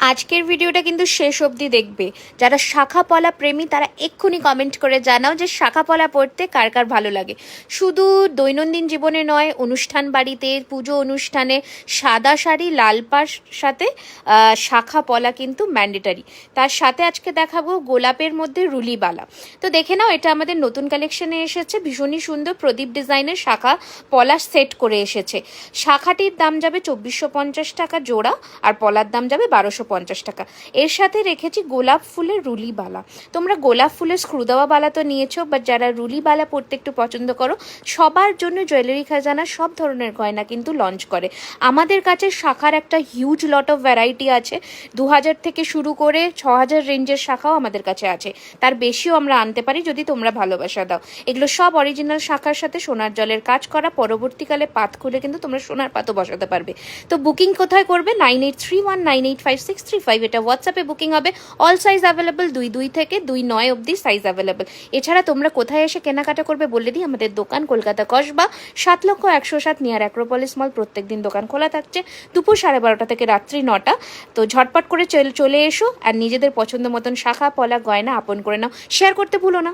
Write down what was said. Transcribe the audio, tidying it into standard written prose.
আজকের ভিডিওটা কিন্তু শেষ অবধি দেখবে। যারা শাখা পলা প্রেমী তারা এক্ষুনি কমেন্ট করে জানাও যে শাখা পলা পরতে কার কার ভালো লাগে। শুধু দৈনন্দিন জীবনে নয়, অনুষ্ঠান বাড়িতে, পুজো অনুষ্ঠানে সাদা শাড়ি লাল পাড় সাথে শাখা পলা কিন্তু ম্যান্ডেটারি। তার সাথে আজকে দেখাবো গোলাপের মধ্যে রুলিবালা। তো দেখে নাও, এটা আমাদের নতুন কালেকশনে এসেছে, ভীষণই সুন্দর প্রদীপ ডিজাইনের শাখা পলা সেট করে এসেছে। শাখাটির দাম যাবে 2450 টাকা জোড়া, আর পলার দাম যাবে 1250 টাকা। এর সাথে রেখেছি গোলাপ ফুলের রুলি বালা। তোমরা গোলাপ ফুলের স্ক্রু দেওয়া বালা তো নিয়েছো, বাট যারা রুলি বালা পরতে একটু পছন্দ করো, সবার জন্য জুয়েলারি খাজানা সব ধরনের গয়না কিন্তু লঞ্চ করে। আমাদের কাছে শাখার একটা হিউজ লট অফ ভ্যারাইটি আছে। 2000 থেকে শুরু করে 6000 রেঞ্জের শাখাও আমাদের কাছে আছে, তার বেশিও আমরা আনতে পারি যদি তোমরা ভালোবাসা দাও। এগুলো সব অরিজিনাল শাখার সাথে সোনার জলের কাজ করা। পরবর্তীকালে পাত খুলে কিন্তু তোমরা সোনার পাতও বসাতে পারবে। তো বুকিং কোথায় করবে? 9831985635, এটা হোয়াটসঅ্যাপে বুকিং হবে। অল সাইজ অ্যাভেলেবল, 22 থেকে 29 অবধি সাইজ অ্যাভেলেবল। এছাড়া তোমরা কোথায় এসে কেনাকাটা করবে বলে দিই, আমাদের দোকান কলকাতা কসবা 7,107 নিয়ার অ্যাক্রোপলিস মল। প্রত্যেক দিন দোকান খোলা থাকছে দুপুর 12:30 থেকে রাত্রি 9টা। তো ঝটপট করে চলে এসো আর নিজেদের পছন্দ মতন শাখা পলা গয়না আপন করে নাও। শেয়ার করতে ভুলো না।